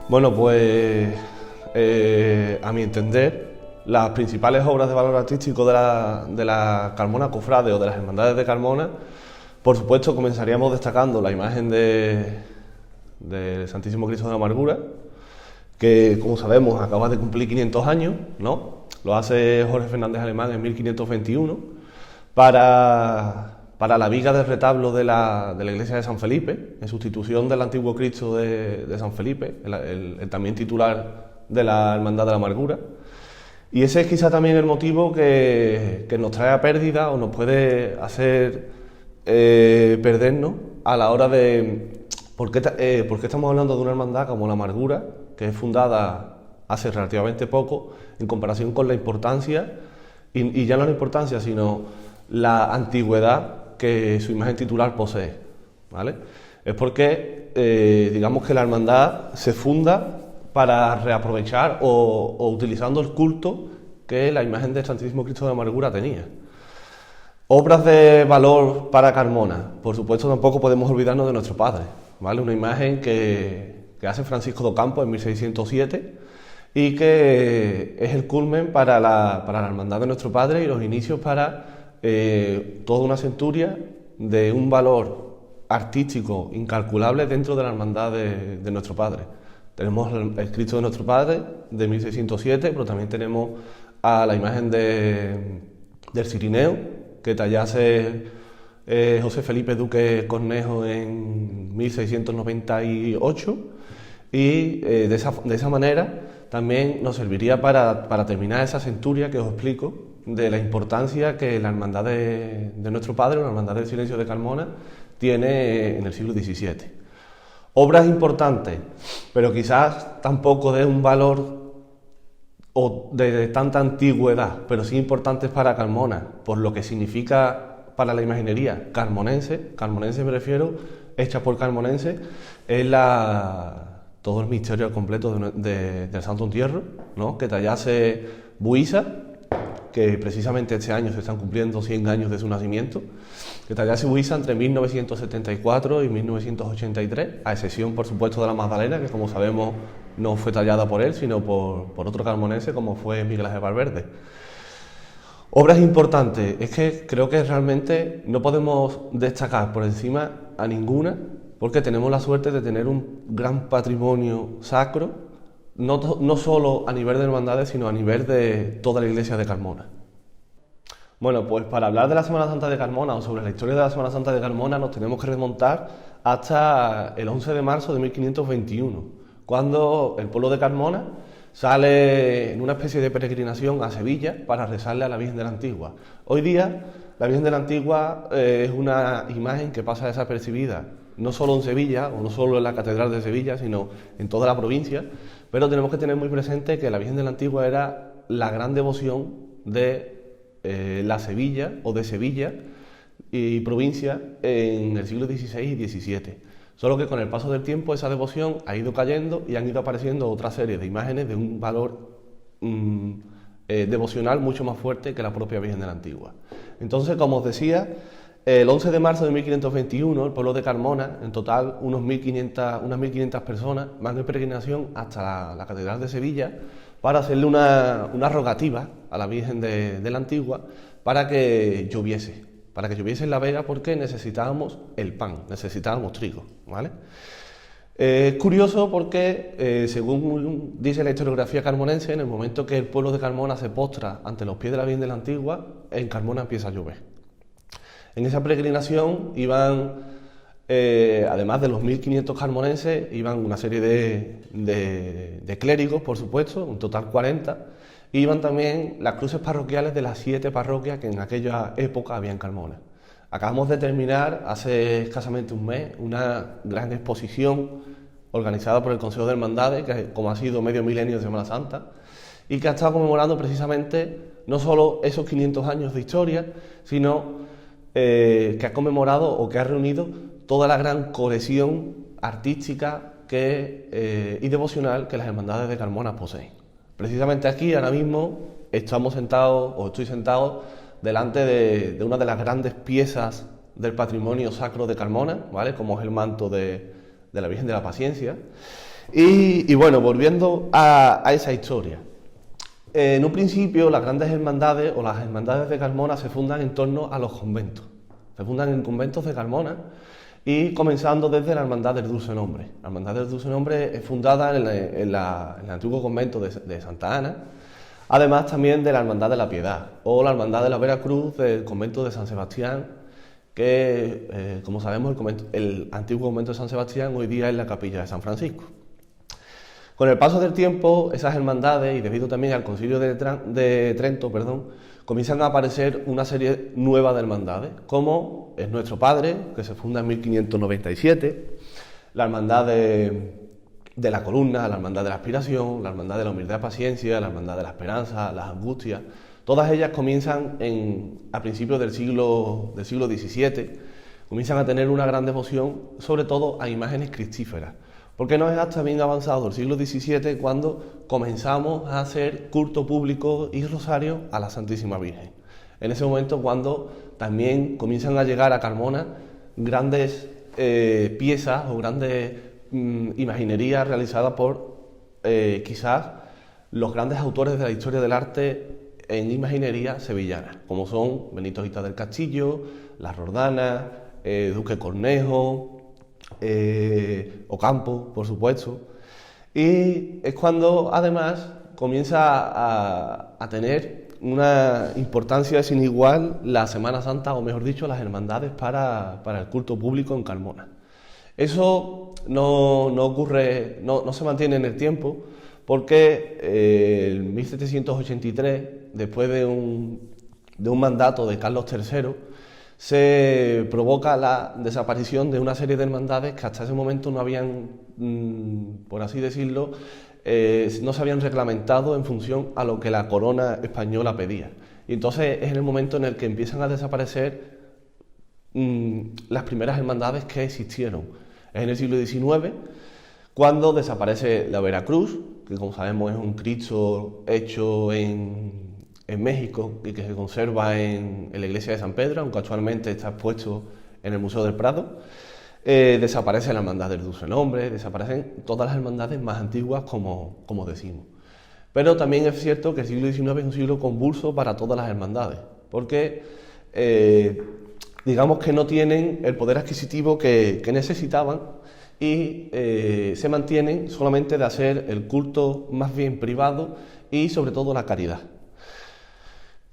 Bueno, pues a mi entender, las principales obras de valor artístico de la Carmona Cofrade o de las Hermandades de Carmona, por supuesto comenzaríamos destacando la imagen del Santísimo Cristo de la Amargura, que como sabemos acaba de cumplir 500 años, ¿no? Lo hace Jorge Fernández Alemán en 1521 para la viga del retablo de la iglesia de San Felipe, en sustitución del antiguo Cristo de San Felipe, el también titular de la Hermandad de la Amargura. Y ese es quizá también el motivo que nos trae a pérdida o nos puede hacer perdernos a la hora de por qué estamos hablando de una hermandad como la Amargura, que es fundada hace relativamente poco, en comparación con la importancia, y ya no la importancia, sino la antigüedad que su imagen titular posee, ¿vale? Es porque, digamos que la hermandad se funda para reaprovechar o utilizando el culto que la imagen del Santísimo Cristo de la Amargura tenía. Obras de valor para Carmona, por supuesto tampoco podemos olvidarnos de nuestro Padre, ¿vale? Una imagen que hace Francisco d'Ocampo en 1607 y que es el culmen para la hermandad de nuestro Padre y los inicios para toda una centuria de un valor artístico incalculable dentro de la hermandad de nuestro Padre. Tenemos el Cristo de nuestro Padre de 1607, pero también tenemos a la imagen del Cirineo que tallase José Felipe Duque Cornejo en 1698 y de esa manera también nos serviría para terminar esa centuria que os explico de la importancia que la hermandad de nuestro Padre, la hermandad del Silencio de Carmona, tiene en el siglo XVII. Obras importantes, pero quizás tampoco de un valor o de tanta antigüedad, pero sí importantes para Carmona, por lo que significa para la imaginería carmonense me refiero, hecha por carmonense, es todo el misterio completo del Santo Entierro, ¿no? Que tallase Buisa, que precisamente este año se están cumpliendo 100 años de su nacimiento, que tallase Buisa entre 1974 y 1983, a excepción, por supuesto, de la Magdalena, que como sabemos no fue tallada por él, sino por otro carmonense, como fue Miguel Ángel Valverde. Obras importantes, es que creo que realmente no podemos destacar por encima a ninguna, porque tenemos la suerte de tener un gran patrimonio sacro, no solo a nivel de hermandades, sino a nivel de toda la iglesia de Carmona. Bueno, pues para hablar de la Semana Santa de Carmona o sobre la historia de la Semana Santa de Carmona nos tenemos que remontar hasta el 11 de marzo de 1521, cuando el pueblo de Carmona sale en una especie de peregrinación a Sevilla para rezarle a la Virgen de la Antigua. Hoy día la Virgen de la Antigua es una imagen que pasa desapercibida, no solo en Sevilla o no solo en la Catedral de Sevilla, sino en toda la provincia, pero tenemos que tener muy presente que la Virgen de la Antigua era la gran devoción de la Sevilla o de Sevilla y provincia en el siglo XVI y XVII. Solo que con el paso del tiempo esa devoción ha ido cayendo y han ido apareciendo otra serie de imágenes de un valor devocional mucho más fuerte que la propia Virgen de la Antigua. Entonces, como os decía, el 11 de marzo de 1521, el pueblo de Carmona, en total unas 1.500 personas, van en peregrinación hasta la Catedral de Sevilla para hacerle una rogativa a la Virgen de la Antigua para que lloviese en la vega, porque necesitábamos el pan, necesitábamos trigo, ¿vale? Es curioso porque, según dice la historiografía carmonense, en el momento que el pueblo de Carmona se postra ante los pies de la Virgen de la Antigua, en Carmona empieza a llover. En esa peregrinación iban, además de los 1.500 carmonenses, iban una serie de clérigos, por supuesto, un total 40, Y iban también las cruces parroquiales de las 7 parroquias que en aquella época había en Carmona. Acabamos de terminar, hace escasamente un mes, una gran exposición organizada por el Consejo de Hermandades, que como ha sido medio milenio de Semana Santa, y que ha estado conmemorando precisamente no solo esos 500 años de historia, sino que ha conmemorado o que ha reunido toda la gran cohesión artística y devocional que las hermandades de Carmona poseen. Precisamente aquí, ahora mismo, estoy sentado delante de una de las grandes piezas del patrimonio sacro de Carmona, ¿vale? Como es el manto de la Virgen de la Paciencia. Y bueno, volviendo a esa historia. En un principio, las grandes hermandades o las hermandades de Carmona se fundan en torno a los conventos. Se fundan en conventos de Carmona y comenzando desde la Hermandad del Dulce Nombre. La Hermandad del Dulce Nombre es fundada en el antiguo convento de Santa Ana, además también de la Hermandad de la Piedad o la Hermandad de la Veracruz del convento de San Sebastián, que, como sabemos, el antiguo convento de San Sebastián hoy día es la capilla de San Francisco. Con el paso del tiempo, esas hermandades, y debido también al Concilio de Trento, comienzan a aparecer una serie nueva de hermandades, como es Nuestro Padre, que se funda en 1597, la Hermandad de la Columna, la Hermandad de la Aspiración, la Hermandad de la Humildad y Paciencia, la Hermandad de la Esperanza, las Angustias. Todas ellas comienzan a principios del siglo XVII, comienzan a tener una gran devoción, sobre todo a imágenes cristíferas. Porque no es hasta bien avanzado el siglo XVII cuando comenzamos a hacer culto público y rosario a la Santísima Virgen. En ese momento cuando también comienzan a llegar a Carmona grandes piezas o grandes imaginerías realizadas por quizás los grandes autores de la historia del arte en imaginería sevillana, como son Benito Gita del Castillo, Las Rordanas, Duque Cornejo, Ocampo, por supuesto, y es cuando además comienza a tener una importancia sin igual la Semana Santa, o mejor dicho, las hermandades para el culto público en Carmona. Eso no ocurre, no se mantiene en el tiempo, porque en 1783, después de un mandato de Carlos III, se provoca la desaparición de una serie de hermandades que hasta ese momento no habían, por así decirlo, no se habían reglamentado en función a lo que la corona española pedía. Y entonces es en el momento en el que empiezan a desaparecer las primeras hermandades que existieron. Es en el siglo XIX cuando desaparece la Veracruz, que como sabemos es un Cristo hecho en México y que se conserva en la iglesia de San Pedro, aunque actualmente está expuesto en el Museo del Prado. Desaparece la Hermandad del Dulce Nombre, desaparecen todas las hermandades más antiguas, como decimos. Pero también es cierto que el siglo XIX es un siglo convulso para todas las hermandades, porque digamos que no tienen el poder adquisitivo que necesitaban y se mantienen solamente de hacer el culto más bien privado y sobre todo la caridad.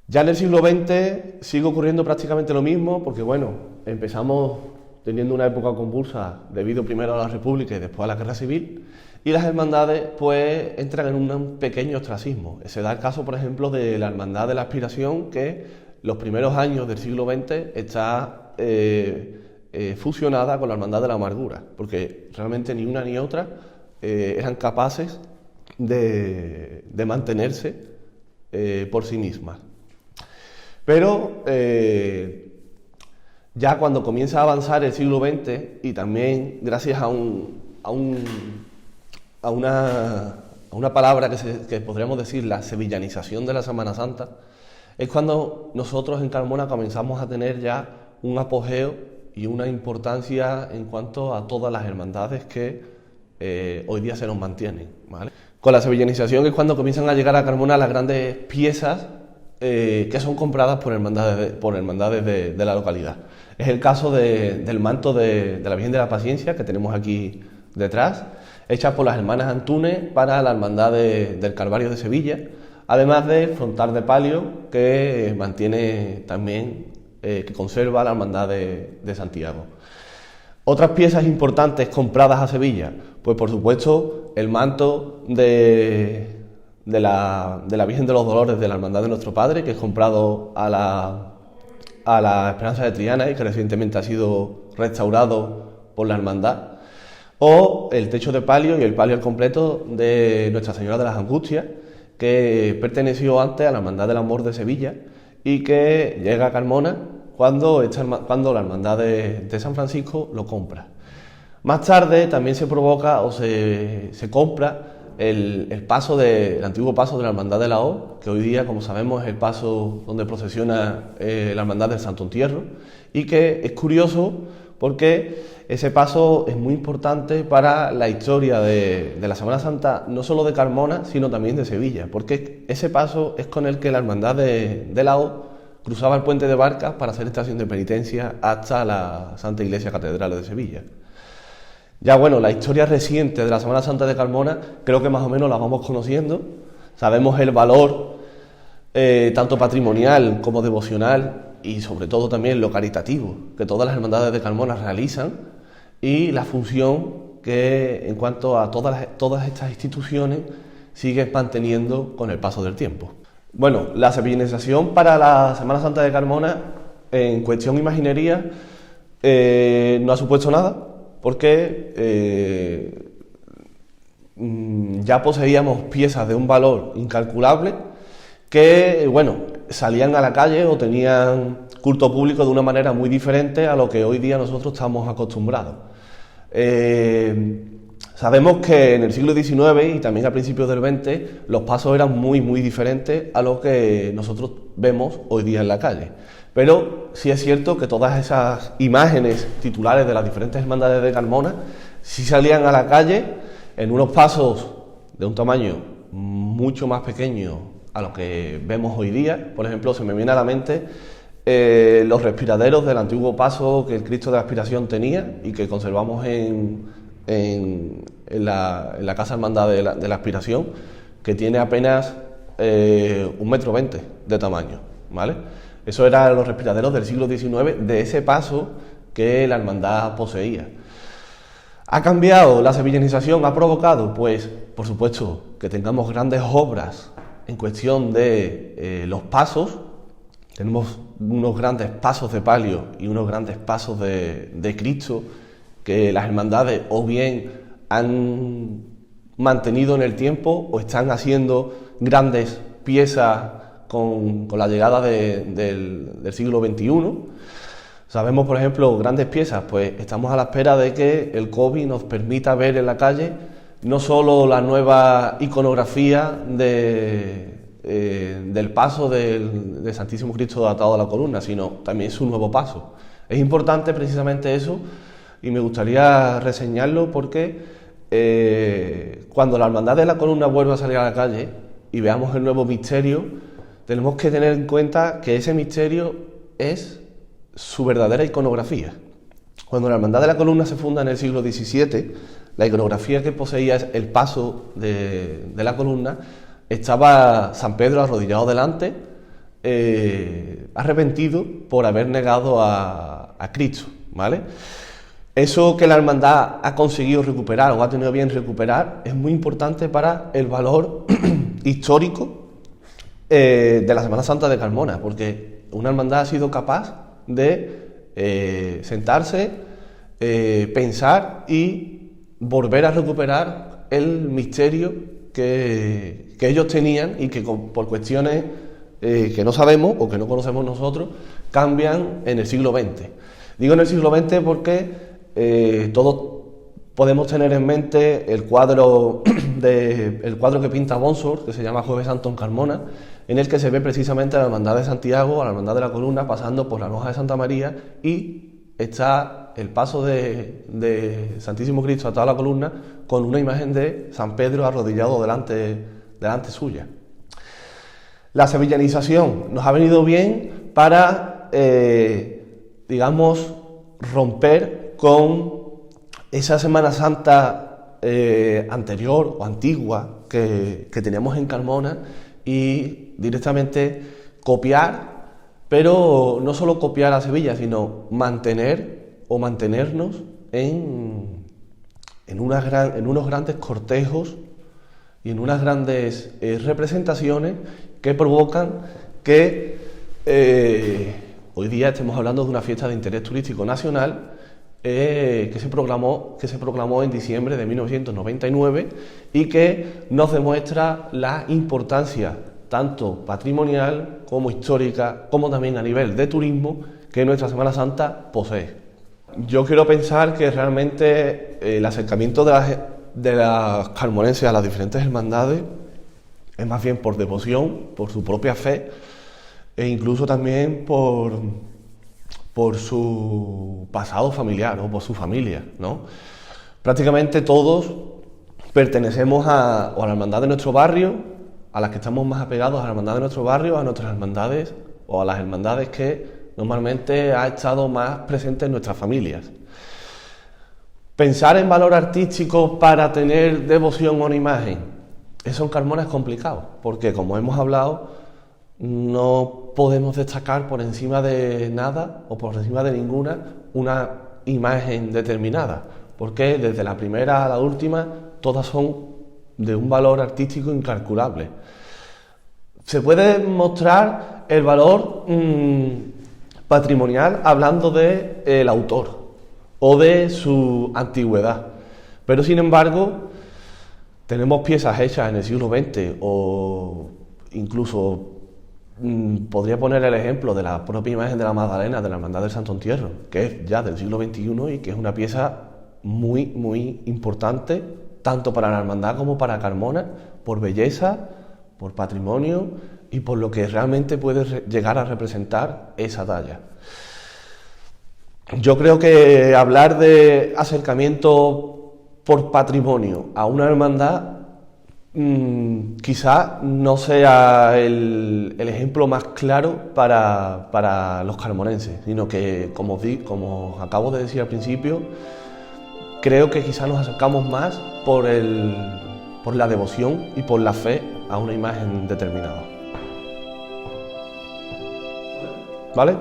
Ya en el siglo XX sigue ocurriendo prácticamente lo mismo, porque bueno, empezamos teniendo una época convulsa debido primero a la República y después a la Guerra Civil, y las hermandades pues entran en un pequeño ostracismo. Se da el caso, por ejemplo, de la Hermandad de la Aspiración, que los primeros años del siglo XX está fusionada con la Hermandad de la Amargura, porque realmente ni una ni otra eran capaces de mantenerse por sí mismas. Pero ya cuando comienza a avanzar el siglo XX y también gracias a una palabra que podríamos decir la sevillanización de la Semana Santa, es cuando nosotros en Carmona comenzamos a tener ya un apogeo y una importancia en cuanto a todas las hermandades que hoy día se nos mantienen, ¿vale? Con la sevillanización es cuando comienzan a llegar a Carmona las grandes piezas que son compradas por hermandades de la localidad. Es el caso del manto de la Virgen de la Paciencia, que tenemos aquí detrás, hecha por las hermanas Antunes para la Hermandad del Calvario de Sevilla, además del frontal de palio que mantiene también, que conserva la Hermandad de Santiago. Otras piezas importantes compradas a Sevilla, pues por supuesto el manto de de la Virgen de los Dolores de la Hermandad de Nuestro Padre, que es comprado a la Esperanza de Triana y que recientemente ha sido restaurado por la Hermandad, o el techo de palio y el palio al completo de Nuestra Señora de las Angustias, que perteneció antes a la Hermandad del Amor de Sevilla y que llega a Carmona cuando la Hermandad de San Francisco lo compra. Más tarde también se provoca o se compra el antiguo paso de la Hermandad de la O, que hoy día, como sabemos, es el paso donde procesiona la Hermandad del Santo Entierro, y que es curioso porque ese paso es muy importante para la historia de la Semana Santa, no solo de Carmona, sino también de Sevilla, porque ese paso es con el que la Hermandad de la O cruzaba el puente de Barcas para hacer estación de penitencia hasta la Santa Iglesia Catedral de Sevilla. Ya bueno, la historia reciente de la Semana Santa de Carmona creo que más o menos la vamos conociendo. Sabemos el valor tanto patrimonial como devocional y sobre todo también lo caritativo que todas las hermandades de Carmona realizan, y la función que en cuanto a todas estas instituciones sigue manteniendo con el paso del tiempo. Bueno, la sevillanización para la Semana Santa de Carmona en cuestión imaginería no ha supuesto nada, porque ya poseíamos piezas de un valor incalculable que, bueno, salían a la calle o tenían culto público de una manera muy diferente a lo que hoy día nosotros estamos acostumbrados. Sabemos que en el siglo XIX y también a principios del XX los pasos eran muy diferentes a lo que nosotros vemos hoy día en la calle. Pero sí es cierto que todas esas imágenes titulares de las diferentes hermandades de Carmona sí salían a la calle en unos pasos de un tamaño mucho más pequeño a lo que vemos hoy día. Por ejemplo, se me viene a la mente los respiraderos del antiguo paso que el Cristo de la Aspiración tenía y que conservamos en la Casa Hermandad de la Aspiración, que tiene apenas 1,20 m de tamaño, ¿vale? Eso eran los respiraderos del siglo XIX, de ese paso que la hermandad poseía. ¿Ha cambiado la sevillanización? ¿Ha provocado? Pues, por supuesto, que tengamos grandes obras en cuestión de los pasos. Tenemos unos grandes pasos de palio y unos grandes pasos de Cristo que las hermandades o bien han mantenido en el tiempo o están haciendo grandes piezas con la llegada del siglo XXI. Sabemos, por ejemplo, grandes piezas, pues estamos a la espera de que el COVID nos permita ver en la calle no solo la nueva iconografía del paso del Santísimo Cristo atado a la columna, sino también su nuevo paso. Es importante precisamente eso y me gustaría reseñarlo porque cuando la Hermandad de la Columna vuelva a salir a la calle y veamos el nuevo misterio, tenemos que tener en cuenta que ese misterio es su verdadera iconografía. Cuando la Hermandad de la Columna se funda en el siglo XVII, la iconografía que poseía el paso de la columna estaba San Pedro arrodillado delante, arrepentido por haber negado a Cristo, ¿vale? Eso que la hermandad ha conseguido recuperar o ha tenido bien recuperar es muy importante para el valor histórico de la Semana Santa de Carmona, porque una hermandad ha sido capaz de sentarse, pensar y volver a recuperar el misterio que ellos tenían y que por cuestiones que no sabemos o que no conocemos nosotros cambian en el siglo XX. Digo en el siglo XX porque todos podemos tener en mente el cuadro que pinta Bonsor, que se llama Jueves Santo en Carmona, en el que se ve precisamente a la Hermandad de Santiago, a la Hermandad de la Columna, pasando por la Lonja de Santa María, y está el paso de Santísimo Cristo atado a la columna con una imagen de San Pedro arrodillado delante suya. La sevillanización nos ha venido bien para, romper con esa Semana Santa anterior o antigua que teníamos en Carmona y directamente copiar, pero no solo copiar a Sevilla, sino mantenernos en unos grandes cortejos y en unas grandes representaciones que provocan que hoy día estemos hablando de una fiesta de interés turístico nacional que se proclamó en diciembre de 1999 y que nos demuestra la importancia tanto patrimonial como histórica, como también a nivel de turismo que nuestra Semana Santa posee. Yo quiero pensar que realmente el acercamiento de las carmonenses a las diferentes hermandades es más bien por devoción, por su propia fe e incluso también por su pasado familiar o por su familia, ¿no? Prácticamente todos pertenecemos a la hermandad de nuestro barrio, a las que estamos más apegados a la hermandad de nuestro barrio, a nuestras hermandades o a las hermandades que normalmente ha estado más presentes en nuestras familias. Pensar en valor artístico para tener devoción a una imagen, eso en Carmona es complicado, porque como hemos hablado, no podemos destacar por encima de nada o por encima de ninguna una imagen determinada, porque desde la primera a la última todas son de un valor artístico incalculable. Se puede mostrar el valor patrimonial hablando del autor o de su antigüedad, pero sin embargo tenemos piezas hechas en el siglo XX o incluso podría poner el ejemplo de la propia imagen de la Magdalena de la Hermandad del Santo Entierro, que es ya del siglo XXI y que es una pieza muy, muy importante tanto para la hermandad como para Carmona, por belleza, por patrimonio y por lo que realmente puede llegar a representar esa talla. Yo creo que hablar de acercamiento por patrimonio a una hermandad quizá no sea el ejemplo más claro para los carmonenses, sino que, como acabo de decir al principio, creo que quizá nos acercamos más por la devoción y por la fe a una imagen determinada. ¿Vale?